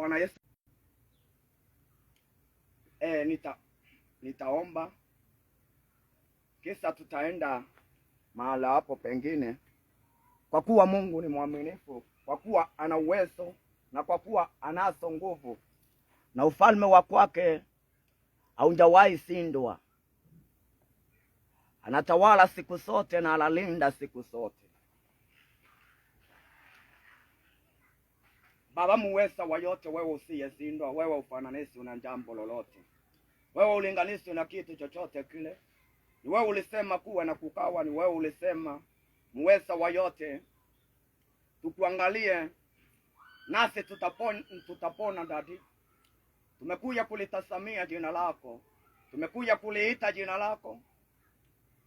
Bwana Yesu. Nitaomba kisa tutaenda mahala hapo pengine, kwa kuwa Mungu ni mwaminifu, kwa kuwa ana uwezo na kwa kuwa anazo nguvu, na ufalme wa kwake haujawahi shindwa. Anatawala siku zote na analinda siku zote. Baba muweza wa yote, wewe usiyeshindwa, wewe ufananishi na jambo lolote, wewe ulinganishi na kitu chochote kile. Ni wewe ulisema kuwa na kukawa, ni wewe ulisema muweza wa yote. Tukuangalie nasi tutapona dadi. Tumekuja kulitasamia jina lako, tumekuja kuliita jina lako,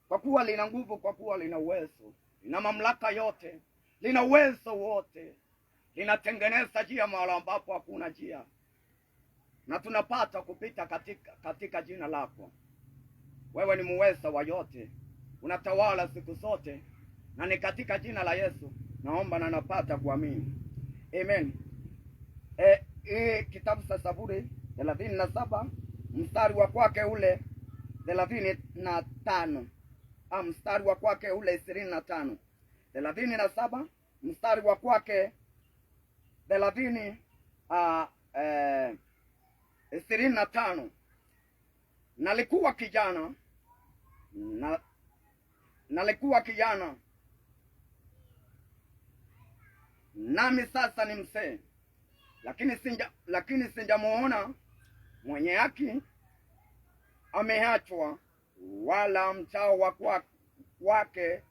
kwa kuwa lina nguvu, kwa kuwa lina uwezo, lina mamlaka yote, lina uwezo wote, linatengeneza njia mahali ambapo hakuna njia, na tunapata kupita katika jina lako. Wewe ni muweza wa yote, unatawala siku zote, na ni katika jina la Yesu naomba na napata kuamini, amen. Kitabu cha Zaburi 37 mstari wa kwake ule 35, mstari wa kwake ule 25. 37 mstari wa kwake 25. Nalikuwa kijana nami sasa ni mzee, lakini sinjamuona mwenye haki ameachwa, wala mchao wake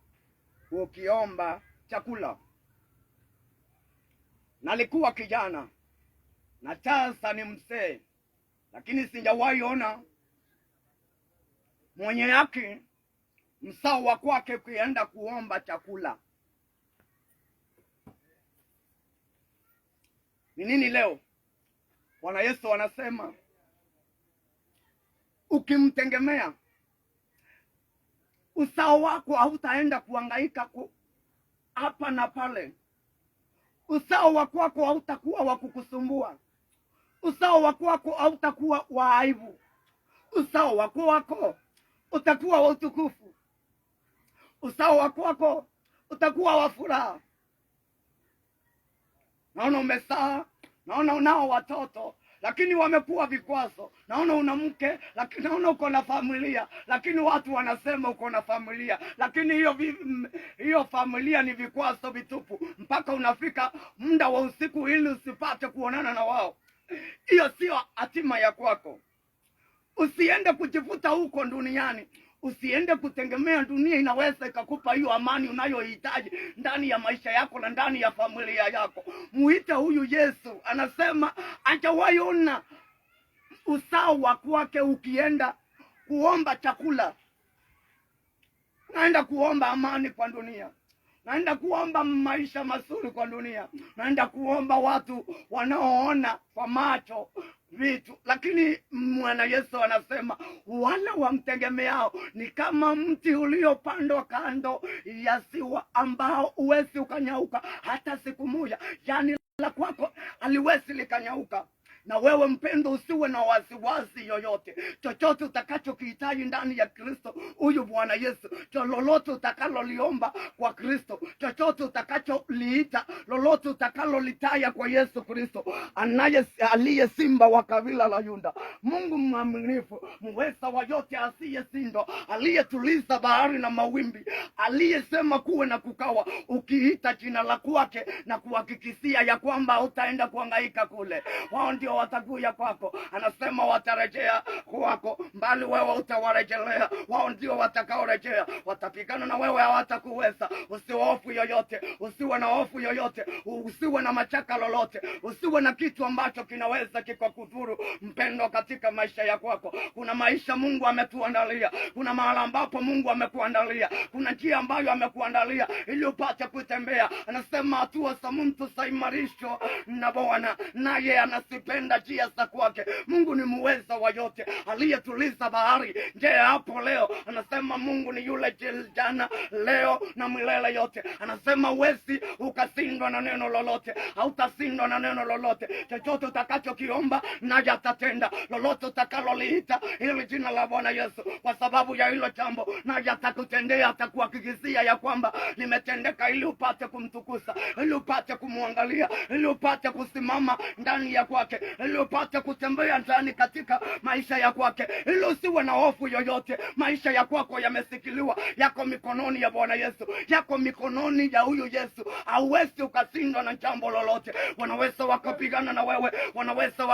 ukiomba chakula. Nalikuwa kijana na sasa ni mzee, lakini sijawahi ona mwenye haki msao wa kwake kuenda kuomba chakula. Ni nini leo? Bwana Yesu anasema ukimtegemea usao wako hautaenda kuhangaika hapa na pale. Usao wa kwako hautakuwa wa kukusumbua. Usao wa kwako hautakuwa wa aibu. Usao wa kwako utakuwa wa utukufu. Usao wa kwako utakuwa wa furaha. Naona umesaa, naona unao watoto lakini wamekuwa vikwazo. Naona una mke, lakini naona uko na familia, lakini watu wanasema uko na familia, lakini hiyo familia ni vikwazo vitupu, mpaka unafika muda wa usiku ili usipate kuonana na wao. Hiyo sio hatima ya kwako. Usiende kujivuta huko duniani. Usiende kutegemea dunia inaweza ikakupa hiyo amani unayohitaji ndani ya maisha yako na ndani ya familia yako. Muite huyu Yesu. Anasema hajawahi ona usao wa kwake ukienda kuomba chakula. Naenda kuomba amani kwa dunia, naenda kuomba maisha mazuri kwa dunia, naenda kuomba watu wanaoona kwa macho vitu, lakini mwana Yesu anasema wala wamtegemeao ni kama mti uliopandwa kando ya ziwa, ambao huwezi ukanyauka hata siku moja. Yani la kwako haliwezi likanyauka. Na wewe mpendo, usiwe na wasiwasi yoyote. Chochote utakachokihitaji ndani ya Kristo huyu Bwana Yesu, lolote utakaloliomba kwa Kristo, chochote utakacholiita, lolote utakalolitaya kwa Yesu Kristo, aliye simba wa kabila la Yuda, Mungu mwaminifu, muweza wa yote, asiyeshindwa, aliyetuliza bahari na mawimbi, aliyesema kuwe na kukawa. Ukiita jina la kwake na kuhakikishia ya kwamba utaenda kuhangaika kule, wao ndio watakuja kwako. Anasema watarejea kwako, mbali wewe utawarejelea. Wao ndio watakaorejea, watapigana na wewe, hawatakuweza. Usihofu yoyote, usiwe na hofu yoyote, usiwe na machaka lolote, usiwe na kitu ambacho kinaweza kikakudhuru mpendo katika maisha ya kwako. Kuna maisha Mungu ametuandalia, kuna mahali ambapo Mungu amekuandalia, kuna njia ambayo amekuandalia ili upate kutembea. Anasema hatua za mtu zaimarishwa na Bwana, naye anasipenda kutenda njia za kwake. Mungu ni muweza wa yote, aliyetuliza bahari. Je, hapo leo anasema Mungu ni yule jana, leo na milele yote. Anasema huwezi ukashindwa na neno lolote, hautashindwa na neno lolote. Chochote utakachokiomba naye atatenda, lolote utakaloliita ili jina la Bwana Yesu, kwa sababu ya hilo jambo naye atakutendea, atakuhakikishia ya kwamba limetendeka, ili upate kumtukuza, ili upate kumwangalia, ili upate kusimama ndani ya kwake, ili upate kutembea ndani katika maisha ya kwake, ili usiwe na hofu yoyote. Maisha ya kwako yamesikiliwa, yako mikononi ya Bwana Yesu, yako mikononi ya huyu Yesu. Hauwezi ukashindwa na jambo lolote. Wanaweza wakapigana na wewe, wanaweza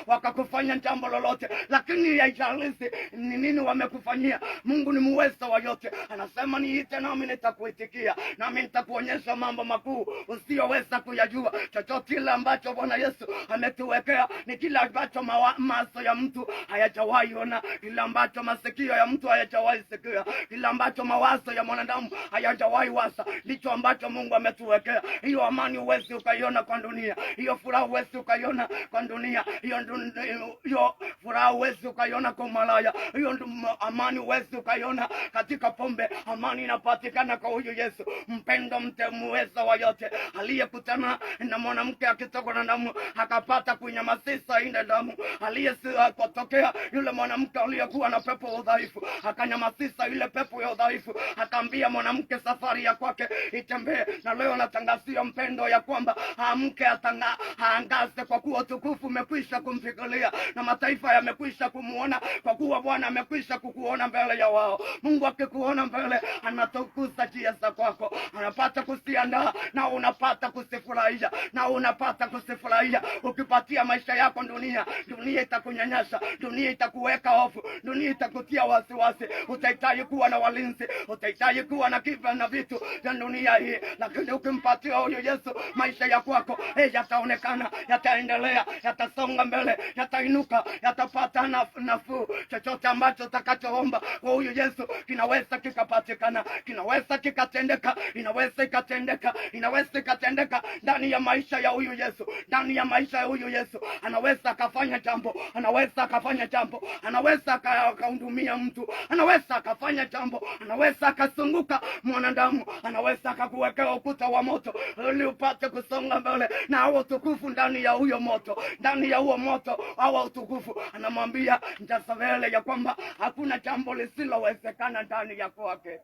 wakakufanya jambo lolote, lakini haijalishi ni nini wamekufanyia. Mungu ni muweza wa yote. Anasema niite nami nitakuitikia, nami nitakuonyesha mambo makuu usiyoweza kuyajua. Chochote kile ambacho Bwana Yesu ametuwekea ni kile ambacho macho ya mtu hayajawahi ona, kile ambacho masikio ya mtu hayajawahi sikia, kile ambacho mawazo ya mwanadamu hayajawahi wasa, ndicho ambacho Mungu ametuwekea. Hiyo amani huwezi ukaiona kwa dunia, hiyo furaha huwezi ukaiona kwa dunia, hiyo furaha huwezi ukaiona kwa malaya, hiyo amani huwezi ukaiona katika pombe. Amani inapatikana kwa huyu Yesu, mpendo mtemuweza wa yote, aliyekutana na mwanamke akitokwa na damu akapata kunyamazisha ile damu, aliyekotokea yule mwanamke aliyekuwa na pepo ya udhaifu akanyamazisha ile pepo ya udhaifu, akaambia mwanamke safari ya kwake itembee. Na leo natangazia mpendo ya kwamba amke aangaze, kwa kuwa utukufu umekwisha kumfikiria na mataifa yamekwisha kumuona, kwa kuwa Bwana amekwisha kukuona mbele ya wao. Mungu akikuona mbele anatukuza njia za kwako, anapata kusiandaa na unapata kusifurahia, na unapata kusifurahia. Ukipatia maisha yako dunia, dunia itakunyanyasa, dunia itakuweka hofu, dunia itakutia wasiwasi. Utahitaji kuwa na walinzi, utahitaji kuwa na kifa na vitu vya dunia hii, lakini ukimpatia huyo Yesu maisha ya kwako yataonekana, yataendelea, yatasonga mbele, yatainuka, yatapata nafuu. Chochote ambacho utakachoomba kwa huyu Yesu kinaweza kikapatikana, kinaweza kikatendeka, inaweza ikatendeka, inaweza ikatendeka ndani ya maisha ya huyu Yesu, ndani ya maisha ya huyu Yesu. Anaweza akafanya jambo, anaweza akafanya jambo, anaweza akahudumia mtu, anaweza akafanya jambo, anaweza akasunguka mwanadamu, anaweza akakuwekea ukuta wa moto ili upate kusonga mbele na hawa utukufu ndani ya huyo moto, ndani ya huo moto hawa utukufu. Anamwambia Jezebeli ya kwamba hakuna jambo lisilowezekana ndani ya kwake.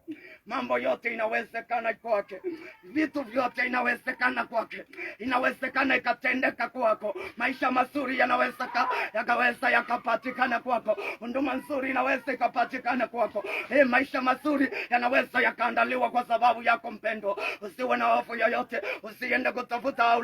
Mambo yote inawezekana kwake, vitu vyote inawezekana kwake, inawezekana ikatendeka kwako. Maisha mazuri yakaweza yakapatikana kwako, huduma nzuri inaweza ikapatikana kwako. Maisha mazuri yanaweza yakaandaliwa kwa sababu yako mpendo. Usiwe na hofu yoyote, usiende kutafuta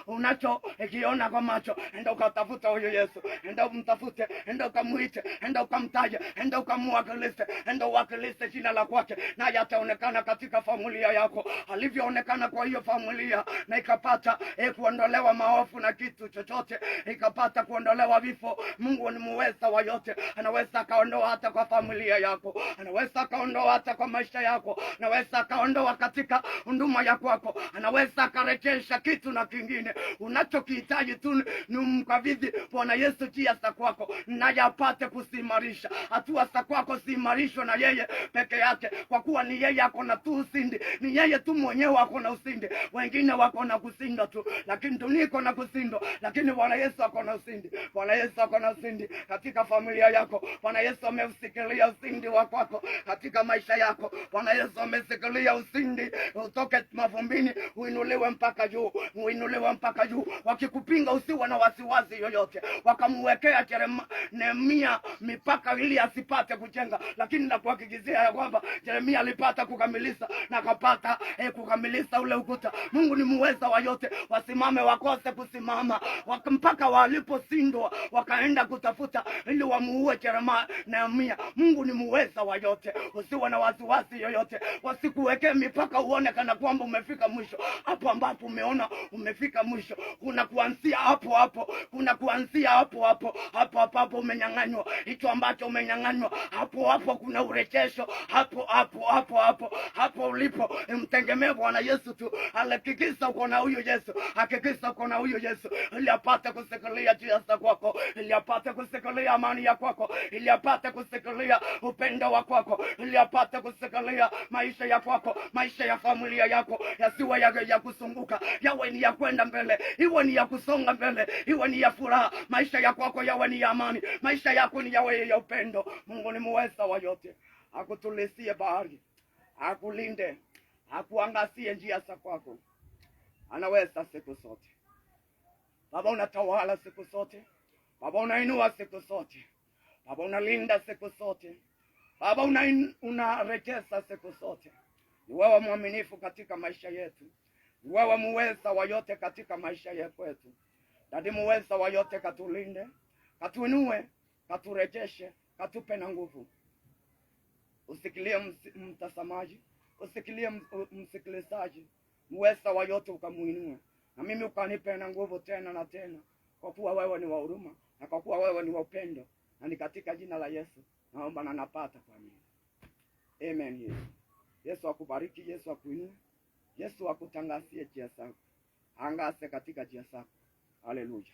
unacho kiona kwa macho. Enda ukatafuta huyo Yesu, enda umtafute, enda ukamuite, enda ukamtaje, enda ukamwakilishe, enda uwakilishe jina la kwake, naye ataonekana katika familia yako alivyoonekana kwa hiyo familia, na ikapata kuondolewa maovu na kitu chochote, ikapata kuondolewa vifo. Mungu ni muweza wa yote, anaweza akaondoa hata kwa familia yako, anaweza akaondoa hata kwa maisha yako, anaweza akaondoa katika huduma ya kwako, anaweza akarejesha kitu na kingine. Unachokihitaji tu ni umkabidhi Bwana Yesu njia za kwako, naye apate kusimarisha. Hatua za kwako ziimarishwe na yeye peke yake, kwa kuwa ni yeye ako na tu usindi, ni yeye tu mwenyewe ako na usindi. Wengine wako na kusinda tu, lakini dunia iko na kusinda, lakini Bwana Yesu ako na usindi. Bwana Yesu ako na usindi katika familia yako. Bwana Yesu ameusikilia usindi wa kwako katika maisha yako. Bwana Yesu amesikilia usindi, utoke mavumbini uinuliwe mpaka juu, uinuliwe mpaka juu. Wakikupinga usiwe na wasiwasi yoyote. Wakamwekea Nehemia mipaka ili asipate kujenga, lakini nakuhakikishia ya kwamba Yeremia alipata kukamilisha na akapata kukamilisha ule ukuta. Mungu ni muweza wa yote. Wasimame wakose kusimama, mpaka waliposindwa wakaenda kutafuta ili wamuue Nehemia. Mungu ni muweza wa yote. Usiwe na wasiwasi yoyote, wasikuwekee mipaka uone kana kwamba umefika mwisho. Hapo ambapo umeona umefika mwisho, kuna kuanzia hapo hapo, kuna kuanzia hapo hapo, hapo umenyang'anywa hicho ambacho umenyang'anywa, hapo kuna urejesho, hapo ulipo. Mtegemee Bwana Yesu tu, hakikisha uko na huyo Yesu, hakikisha uko na huyo Yesu. Yesu, ili apate kusikilia njia za kwako, ili apate kusikilia amani ya kwako, ili apate kusikilia upendo wa kwako, ili apate kusikilia maisha ya kwako, maisha ya familia yako yasiwe ya kusunguka, yawe ni ya kwenda mbele, iwe ni ya kusonga mbele, iwe ni ya furaha. Maisha ya kwako yawe ni ya amani, maisha yako ni yawe ya upendo. Mungu ni muweza wa yote, akutulisie bahari, akulinde, akuangazie njia za kwako. Anaweza siku zote. Baba, unatawala siku zote. Baba, unainua siku zote. Baba, unalinda siku zote. Baba, unarejeza siku zote. Ni wewe mwaminifu katika maisha yetu. Ni wewe muweza wa yote katika maisha yetu. Dadi, muweza wa yote, katulinde, katuinue, katurejeshe, katupe na nguvu. Usikilie mtazamaji, usikilie msikilizaji, muweza wa yote ukamuinue, na mimi ukanipe na nguvu tena na tena, kwa kuwa wewe ni wa huruma na kwa kuwa wewe ni wa upendo, na ni katika jina la Yesu naomba na napata kwa mimi. Amen. Yesu, Yesu akubariki, Yesu akuinue, Yesu akutangazie njia zako, angaze katika njia zako. Haleluya.